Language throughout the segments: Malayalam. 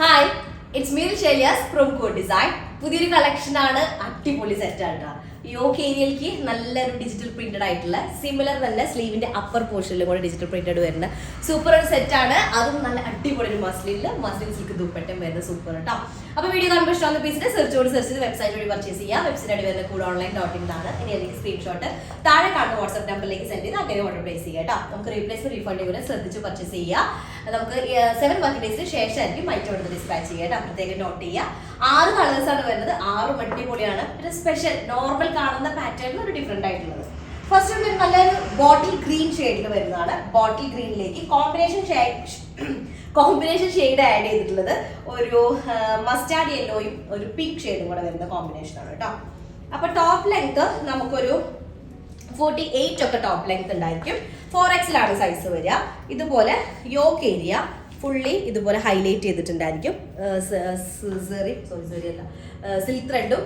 ഹായ്, ഇറ്റ്സ് മീ ഷെലിയാസ് ഫ്രം കോഡ് ഡിസൈൻ. പുതിയൊരു കളക്ഷൻ ആണ്, അടിപൊളി സെറ്റ് ആണ്. യോക്ക് ഏരിയയിലേക്ക് നല്ലൊരു ഡിജിറ്റൽ പ്രിന്റഡ് ആയിട്ടുള്ള സിമിലർ തന്നെ സ്ലീവിന്റെ അപ്പർ പോർഷനിലും കൂടെ ഡിജിറ്റൽ പ്രിന്റഡ് വരുന്ന സൂപ്പർ ഒരു സെറ്റ് ആണ്. അതും നല്ല അടിപൊളി ഒരു മസ്ലിൻ സിൽക്ക് ദുപ്പട്ടയും വരുന്ന സൂപ്പർ കേട്ടോ. അപ്പൊ വീഡിയോ കാണുമ്പോൾ ഇഷ്ടമുള്ള പീസിന്റെ സെർച്ച് ചെയ്ത് വെബ്സൈറ്റ് വഴി പർച്ചേസ് ചെയ്യാം. വെബ്സൈറ്റ് അടി വരുന്ന കൂടെ ഓൺലൈൻ.in ആണ്. ഇനി അല്ലെങ്കിൽ സ്ക്രീൻഷോട്ട് താഴെ കാണുന്ന വാട്സ്ആപ്പ് നമ്പറിലേക്ക് സെൻഡ് ചെയ്ത് അങ്ങനെ ഓർഡർ പ്ലേസ് ചെയ്യാം കേട്ടോ. നമുക്ക് റീപ്ലേസ് റീഫണ്ട് കൂടെ ശ്രദ്ധിച്ച് പർച്ചേസ് ചെയ്യാം. നമുക്ക് 7 വർക്കിംഗ് ഡേയ്സിന് ശേഷമായിരിക്കും ഐറ്റം എടുത്ത് ഡിസ്പാച്ച് ചെയ്യാം. പ്രത്യേകം നോട്ട് ചെയ്യുക. 6 കളേഴ്സ് ആണ് വരുന്നത്. 6 അടിപൊളിയാണ്. പിന്നെ സ്പെഷ്യൽ നോർമൽ കാണുന്ന പാറ്റേണിൽ ഒരു ഡിഫറെന്റ് ആയിട്ടുള്ളത്. ഫസ്റ്റ് നല്ലൊരു ബോട്ടിൽ ഗ്രീൻ ഷെയ്ഡിൽ വരുന്നതാണ്. ബോട്ടിൽ ഗ്രീനിലേക്ക് കോമ്പിനേഷൻ ഷെയ്ഡ് ആഡ് ചെയ്തിട്ടുള്ളത് ഒരു മസ്റ്റാർഡ് യെല്ലോയും ഒരു പിങ്ക് ഷെയ്ഡും കൂടെ വരുന്ന കോമ്പിനേഷൻ ആണ് കേട്ടോ. അപ്പൊ ടോപ്പ് ലെങ്ത് നമുക്കൊരു 48 ഒക്കെ ടോപ്പ് ലെങ്ത് ഉണ്ടായിരിക്കും. 4XL ആണ് സൈസ് വരിക. ഇതുപോലെ യോക്ക് ഏരിയ ഫുള്ളി ഇതുപോലെ ഹൈലൈറ്റ് ചെയ്തിട്ടുണ്ടായിരിക്കും. സിൽക്ക് ത്രെഡും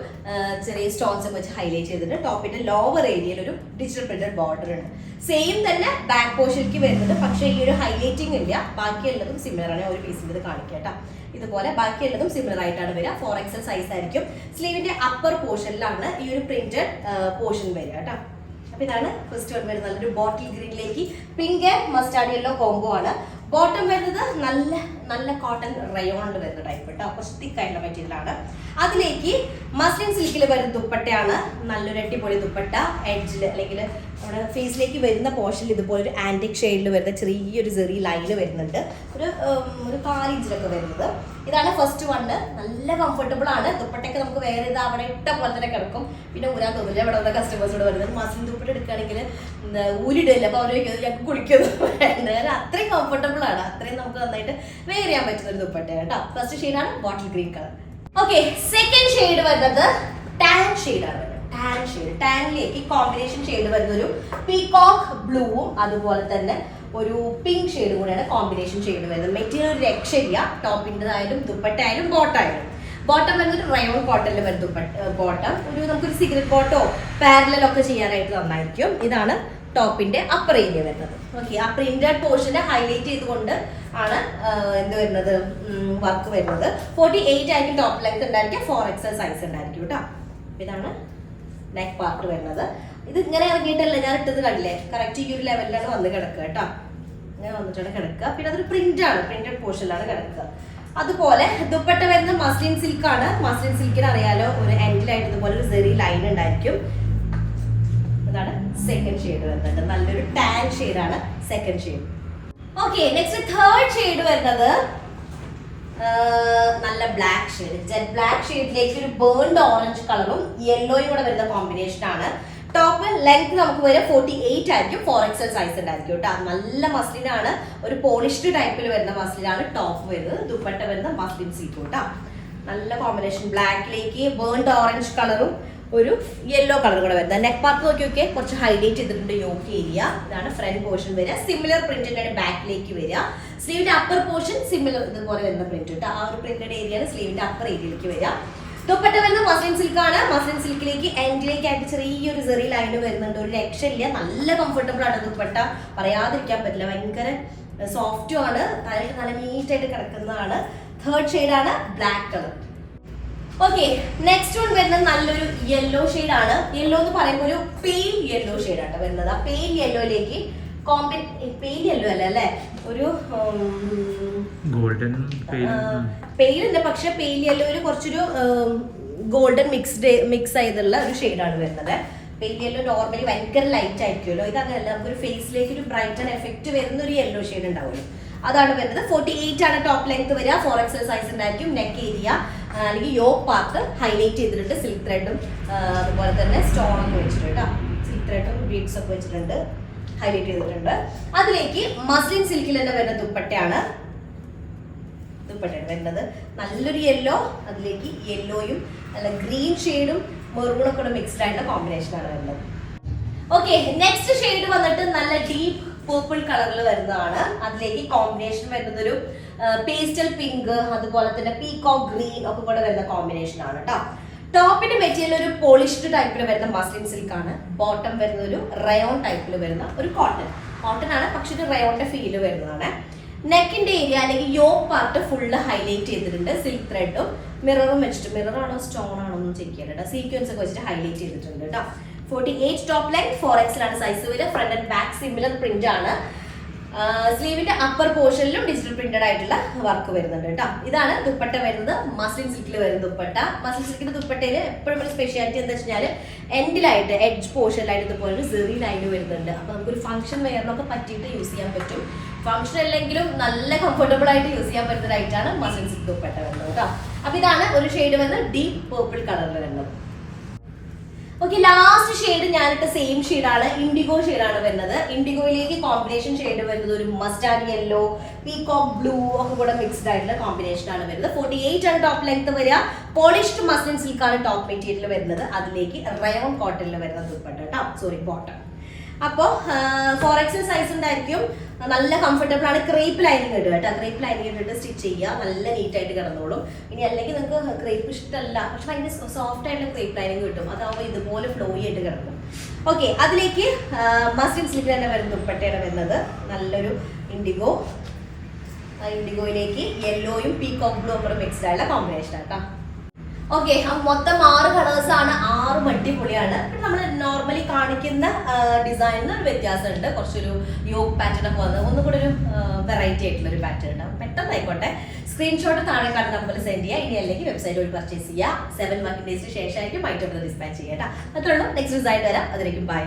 ചെറിയ സ്റ്റോൺസ് ഒക്കെ വെച്ച് ഹൈലൈറ്റ് ചെയ്തിട്ട് ടോപ്പിന്റെ ലോവർ ഏരിയയിൽ ഒരു ഡിജിറ്റൽ പ്രിന്റഡ് ബോർഡർ ഉണ്ട്. സെയിം തന്നെ ബാക്ക് പോർഷനിലേക്ക് വരുന്നത്, പക്ഷേ ഈ ഒരു ഹൈലൈറ്റിംഗ് ഇല്ല. ബാക്കിയുള്ളതും സിമിലർ ആണ്. ഒരു പീസിൻ്റെ കാണിക്കട്ടോ. ഇതുപോലെ ബാക്കിയുള്ളതും സിമിലർ ആയിട്ടാണ് വരിക. 4XL സൈസ് ആയിരിക്കും. സ്ലീവിന്റെ അപ്പർ പോർഷനിലാണ് ഈ ഒരു പ്രിന്റഡ് പോർഷൻ വരിക കേട്ടോ. അപ്പൊ ഇതാണ് ഫസ്റ്റ് വൺ വരുന്നത്. നല്ലൊരു ബോട്ടിൽ ഗ്രീനിലേക്ക് pink and mustard yellow combo ആണ്. ബോട്ടം വരുന്നത് നല്ല കോട്ടൺ റയോണിൽ വരുന്ന ടൈപ്പ് കേട്ടോ. കുറച്ച് തിക്കായിട്ടുള്ള മെറ്റീരിയലാണ്. അതിലേക്ക് മസ്ലിൻ സിൽക്കിൽ വരുന്ന ദുപ്പട്ടയാണ്. നല്ലൊരു അടിപൊളി ദുപ്പട്ട. എഡ്ജിൽ അല്ലെങ്കിൽ നമ്മുടെ ഫേസിലേക്ക് വരുന്ന പോർഷനിൽ ഇതുപോലെ ഒരു ആന്റിക് ഷെയ്ഡിൽ വരുന്ന ചെറിയൊരു ചെറിയ ലൈന് വരുന്നുണ്ട്. ഒരു 4 ഇഞ്ചിലൊക്കെ വരുന്നത്. ഇതാണ് ഫസ്റ്റ് വണ്. നല്ല കംഫർട്ടബിൾ ആണ്. ദുപ്പട്ടയൊക്കെ നമുക്ക് വേറെ ഇത് അവിടെ ഇട്ട പോലെ തന്നെ കിടക്കും. പിന്നെ ഊരാൻ തോന്നില്ല. ഇവിടെ വന്ന കസ്റ്റമേഴ്സോട് വരുന്നത് മസ്ലിൻ ദുപ്പട്ട എടുക്കുകയാണെങ്കിൽ ഊരിടില്ല. അപ്പൊ അവര് ഞങ്ങൾക്ക് കുളിക്കുന്നു. അത്രയും കംഫർട്ടബിൾ ആണ്. അത്രയും നമുക്ക് നന്നായിട്ട് വെയർ ചെയ്യാൻ പറ്റുന്ന ഒരു ദുപ്പട്ട കേട്ടോ. ഫസ്റ്റ് ഷെയ്ഡാണ് bottle green colour. Okay, second shade വരുന്നത് ടാൻ ഷെയ്ഡാണ്. ടാനിലേക്ക് കോമ്പിനേഷൻ ഷെയ്ഡ് വരുന്നൊരു പീകോക്ക് ബ്ലൂവും അതുപോലെ തന്നെ ഒരു പിങ്ക് ഷെയ്ഡും കൂടെയാണ് കോമ്പിനേഷൻ ഷെയ്ഡ് വരുന്നത്. മെറ്റീരിയൽ ഒരു രക്ഷയില്ല. ടോപ്പിൻ്റെതായാലും ദുപ്പട്ടയായാലും ബോട്ടം വരുന്നത് റയോൺ കോട്ടണിൽ വരുന്ന ബോട്ടം. നമുക്കൊരു സിഗരറ്റ് ബോട്ടോ പാരലൽ ഒക്കെ ചെയ്യാനായിട്ട് നന്നായിരിക്കും. ഇതാണ് ടോപ്പിന്റെ അപ്പർ ഏരിയ വരുന്നത്. ഓക്കെ, ആ പ്രിന്റഡ് പോർഷനെ ഹൈലൈറ്റ് ചെയ്തുകൊണ്ട് ആണ് എന്ത് വരുന്നത് വർക്ക് വരുന്നത്. 48 ആയിരിക്കും ടോപ്പ് ലെങ്ത് ഉണ്ടായിരിക്കും. 4XL സൈസ് ഉണ്ടായിരിക്കും കേട്ടോ. ഇതാണ് നെക്ക് പാർട്ട് വരുന്നത്. ഇത് ഇങ്ങനെ ഇറങ്ങിയിട്ടല്ല ഞാൻ ഇട്ടത്, കണ്ടില്ലേ? കറക്റ്റ് ഈ ഒരു ലെവലിലാണ് വന്ന് കിടക്കുക കേട്ടോ. ഇങ്ങനെ വന്നിട്ടാണ് കിടക്കുക. പിന്നെ അതൊരു പ്രിന്റഡ് പോർഷനിലാണ് കിടക്കുക. അതുപോലെ ദുപ്പട്ട വരുന്ന മസ്ലിൻ സിൽക്ക് ആണ്. മസ്ലിൻ സിൽക്കിന് അറിയാലോ, ഒരു എൻഡിലായിട്ട് ഇതുപോലെ ഒരു ചെറിയ ലൈൻ ഉണ്ടായിരിക്കും. ഇതാണ് സെക്കൻഡ് ഷെയ്ഡ് വരുന്നത്. നല്ലൊരു ടാൻ ഷെയ്ഡാണ് second shade. Okay, next third shade വരുന്നത് നല്ല ബ്ലാക്ക് ഷെയ്ഡ്. ജെറ്റ് ബ്ലാക്ക് ഷെയ്ഡിലേക്ക് ഒരു ബേൺഡ് ഓറഞ്ച് കളറും യെല്ലോയും കൂടെ വരുന്ന കോമ്പിനേഷൻ ആണ്. ടോപ്പ് ലെങ്ത് നമുക്ക് വരെ 48 ആയിരിക്കും. 4XL സൈസ് ഉണ്ടായിരിക്കും കേട്ടോ. നല്ല മസ്ലിനാണ്. ഒരു പോളിഷ്ഡ് ടൈപ്പിൽ വരുന്ന മസ്ലിനാണ് ടോപ്പ് വരുന്നത്. ദുപ്പട്ട വരുന്ന മസ്ലിൻ സിൽക്ക് കേട്ടോ. നല്ല കോമ്പിനേഷൻ. ബ്ലാക്കിലേക്ക് ബേൺഡ് ഓറഞ്ച് കളറും ഒരു യെല്ലോ കളർ കൂടെ വരുന്നത്. നെക്ക് പാർട്ട് നോക്കിയൊക്കെ കുറച്ച് ഹൈലൈറ്റ് ചെയ്തിട്ടുണ്ട് യോക്ക് ഏരിയ. ഇതാണ് ഫ്രണ്ട് പോർഷൻ വരിക. സിമിലർ പ്രിന്റിന്റെ ബാക്കിലേക്ക് വരിക. സ്ലീവിന്റെ അപ്പർ പോർഷൻ സിമിലർ ഇതുപോലെ വരുന്ന പ്രിന്റ് കേട്ടോ. ആ ഒരു പ്രിന്റഡ് ഏരിയയാണ് സ്ലീവിന്റെ അപ്പർ ഏരിയയിലേക്ക് വരിക. ദുപ്പട്ട വരുന്ന മസ്ലിൻ സിൽക്ക് ആണ്. മസ്ലിൻ സിൽക്കിലേക്ക് എൻഡിലേക്ക് ആയിട്ട് ചെറിയൊരു ചെറിയ ലൈന് വരുന്നുണ്ട്. ഒരു രക്ഷയില്ല. നല്ല കംഫർട്ടബിൾ ആണ് ദുപ്പട്ട. പറയാതിരിക്കാൻ പറ്റില്ല. ഭയങ്കര സോഫ്റ്റും ആണ്. തലയിട്ട് നല്ല നീറ്റായിട്ട് കിടക്കുന്നതാണ്. തേർഡ് ഷെയ്ഡാണ് black colour. Okay, next one വരുന്നത് നല്ലൊരു യെല്ലോ ഷെയ്ഡാണ്. യെല്ലോ എന്ന് പറയുമ്പോൾ ഒരു പെയിൽ യെല്ലോ ഷെയ്ഡാണ് വരുന്നത്. ആ പെയിൽ യെല്ലോയിലേക്ക് പെയിൽ യെല്ലോ അല്ല അല്ലേ, ഒരു ഗോൾഡൻ പെയിൽ ഉണ്ട്. പക്ഷെ പെയിൽ യെല്ലോയിൽ കുറച്ചൊരു ഗോൾഡൻ മിക്സ് ചെയ്തുള്ള ഒരു ഷെയ്ഡാണ് വരുന്നത്. പെയിൽ യെല്ലോ നോർമലി ഭയങ്കര ലൈറ്റ് ആയിരിക്കുമല്ലോ. ഇത് അങ്ങനെയല്ല. നമുക്കൊരു ഫേസിലേക്ക് ഒരു ബ്രൈറ്റൻ എഫക്റ്റ് വരുന്ന ഒരു യെല്ലോ ഷെയ്ഡ് ഉണ്ടാവുമല്ലോ. അതാണ് വരുന്നത്. 48 ആണ് ടോപ്പ് ലെങ്ത് വരിക. 4XL സൈസ് ഉണ്ടായിരിക്കും. നെക്ക് ഏരിയ അല്ലെങ്കിൽ യോക്ക് പാർട്ട് ഹൈലൈറ്റ് ചെയ്തിട്ടുണ്ട്. സിൽക്ക് ത്രെഡും അതുപോലെ തന്നെ സ്റ്റോൺ ഒക്കെ വെച്ചിട്ടുണ്ട് കേട്ടോ. സിൽക്ക് ത്രെഡും ബീഡ്സ് ഒക്കെ വെച്ചിട്ടുണ്ട്, ഹൈലൈറ്റ് ചെയ്തിട്ടുണ്ട്. അതിലേക്ക് മസ്ലിൻ സിൽക്കിൽ തന്നെ വരുന്ന ദുപ്പട്ടയാണ് വരുന്നത്. നല്ലൊരു യെല്ലോ, അതിലേക്ക് യെല്ലോയും നല്ല ഗ്രീൻ ഷെയ്ഡും മെറൂണൊക്കെ കൂടെ മിക്സ്ഡ് ആയിട്ടുള്ള കോമ്പിനേഷനാണ് വരുന്നത്. ഓക്കെ, നെക്സ്റ്റ് ഷെയ്ഡ് വന്നിട്ട് നല്ല ഡീപ്പ് പേർപ്പിൾ കളറിൽ വരുന്നതാണ്. അതിലേക്ക് കോമ്പിനേഷൻ വരുന്നത് ഒരു പേസ്റ്റൽ പിങ്ക്, അതുപോലെ തന്നെ പീകോക്ക് ഗ്രീൻ ഒക്കെ കൂടെ വരുന്ന കോമ്പിനേഷൻ ആണ് കേട്ടോ. ടോപ്പിന്റെ മെറ്റീരിയൽ ഒരു പോളിഷ്ഡ് ടൈപ്പിൽ വരുന്ന മസ്ലിൻ സിൽക്ക് ആണ്. ബോട്ടം വരുന്ന ഒരു റയോൺ ടൈപ്പിൽ വരുന്ന ഒരു കോട്ടൺ ആണ്. പക്ഷെ ഒരു റയോണിന്റെ ഫീല് വരുന്നതാണ്. നെക്കിന്റെ ഏരിയ അല്ലെങ്കിൽ യോക്ക് പാർട്ട് ഫുള്ള് ഹൈലൈറ്റ് ചെയ്തിട്ടുണ്ട് സിൽക്ക് ത്രെഡും മിററും വെച്ചിട്ട്. മിറർ ആണോ സ്റ്റോൺ ആണോ എന്ന് ചെക്ക് ചെയ്യണം കേട്ടോ. സീക്വൻസ് ഒക്കെ വെച്ചിട്ട് ഹൈലൈറ്റ് ചെയ്തിട്ടുണ്ട് കേട്ടോ. 48 ടോപ്പ് ലെങ്ത് 4XL ആണ് സൈസ് വരിക. Front and back similar print ആണ്. സ്ലീവിന്റെ അപ്പർ പോർഷനിലും ഡിജിറ്റൽ പ്രിന്റഡ് ആയിട്ടുള്ള വർക്ക് വരുന്നുണ്ട് കേട്ടോ. ഇതാണ് ദുപ്പട്ട വരുന്നത്. മസ്ലിൻ സിൽക്കിൽ വരുന്ന ദുപ്പട്ട. മസ്ലിൻ സിൽക്കിന്റെ ദുപ്പട്ടയിൽ എപ്പോഴും ഒരു സ്പെഷ്യാലിറ്റി എന്താ വെച്ചാൽ എൻഡിലായിട്ട് എഡ്ജ് പോർഷനിലായിട്ട് ഇതുപോലെ ഒരു സെറി ലൈന് വരുന്നുണ്ട്. അപ്പൊ നമുക്കൊരു ഫംഗ്ഷൻ വെയറിനൊക്കെ പറ്റിയിട്ട് യൂസ് ചെയ്യാൻ പറ്റും. ഫംഗ്ഷൻ അല്ലെങ്കിലും നല്ല കംഫർട്ടബിൾ ആയിട്ട് യൂസ് ചെയ്യാൻ പറ്റുന്ന ഐറ്റാണ് മസ്ലിൻ സിൽക്ക് ദുപ്പട്ട വരുന്നത് കേട്ടോ. അപ്പൊ ഇതാണ് ഒരു ഷെയ്ഡ് വരുന്നത് ഡീപ് പേർപ്പിൾ കളറിൽ വരുന്നത്. ഓക്കെ, ലാസ്റ്റ് ഷെയ്ഡ് ഞാനിട്ട് സെയിം ഷെയ്ഡാണ്, ഇൻഡിഗോ ഷെയ്ഡാണ് വരുന്നത്. ഇൻഡിഗോയിലേക്ക് കോമ്പിനേഷൻ ഷെയ്ഡ് വരുന്നത് ഒരു മസ്റ്റാർഡ് യെല്ലോ, പീകോക്ക് ബ്ലൂ ഒക്കെ കൂടെ മിക്സ്ഡ് ആയിട്ടുള്ള കോമ്പിനേഷൻ ആണ് വരുന്നത്. 48 ആണ് ടോപ്പ് ലെങ്ത് വരിക. പോളിഷ്ഡ് മസ്ലിൻ സിൽക്കാണ് ടോപ്പ് മെറ്റീരിയൽ വരുന്നത്. അതിലേക്ക് റയോൺ കോട്ടണിൽ വരുന്ന ദുപ്പട്ട കേട്ടോ, സോറി ബോട്ടം. അപ്പോൾ 4XL സൈസ് ഉണ്ടായിരിക്കും. നല്ല കംഫർട്ടബിൾ ആണ്. ക്രേപ്പ് ലൈനിങ് ഇടുക കേട്ടോ. ക്രേപ്പ് ലൈനിങ് ഇട്ടിട്ട് സ്റ്റിച്ച് ചെയ്യുക, നല്ല നീറ്റ് ആയിട്ട് കിടന്നോളും. ഇനി അല്ലെങ്കിൽ നിങ്ങൾക്ക് ക്രേപ്പ് ഇഷ്ടമല്ല, പക്ഷെ ഭയങ്കര സോഫ്റ്റ് ആയിട്ടുള്ള ക്രേപ്പ് ലൈനിങ് കിട്ടും. അതാവുമ്പോൾ ഇതുപോലെ ഫ്ലോയി ആയിട്ട് കിടക്കും. ഓക്കെ, അതിലേക്ക് മസ്ലിൻ സിൽക്ക് തന്നെ വരുന്ന ദുപ്പട്ടയാണ് വരുന്നത്. നല്ലൊരു ഇൻഡിഗോ. ഇൻഡിഗോയിലേക്ക് യെല്ലോയും പീകോക്ക് ബ്ലൂ ഒക്കെ മിക്സ്ഡ് ആയിട്ടുള്ള കോമ്പിനേഷൻ ആട്ടോ. ഓക്കെ, മൊത്തം 6 കളേഴ്സ് ആണ്. 6 അടിപൊളിയാണ്. നമ്മൾ നോർമലി കാണിക്കുന്ന ഡിസൈനിന് ഒരു വ്യത്യാസമുണ്ട്. കുറച്ചൊരു യോക്ക് പാറ്റേൺ ഒക്കെ വന്ന് ഒന്നും കൂടെ ഒരു വെറൈറ്റി ആയിട്ടുള്ള ഒരു പാറ്റേൺ ഉണ്ടാവും. പെട്ടെന്ന് ആയിക്കോട്ടെ, സ്ക്രീൻഷോട്ട് താഴെ കണ്ട നമ്പറിൽ സെൻഡ് ചെയ്യുക. ഇനി അല്ലെങ്കിൽ വെബ്സൈറ്റ് വഴി പർച്ചേസ് ചെയ്യുക. 7 വർക്കിംഗ് ഡേയ്സിന് ശേഷമായിരിക്കും ഐറ്റം ഡിസ്പാച്ച് ചെയ്യുക കേട്ടോ. അത്രയുള്ളൂ. നെക്സ്റ്റ് ഡിസൈൻ തരാം. അതിലേക്കും ബൈ.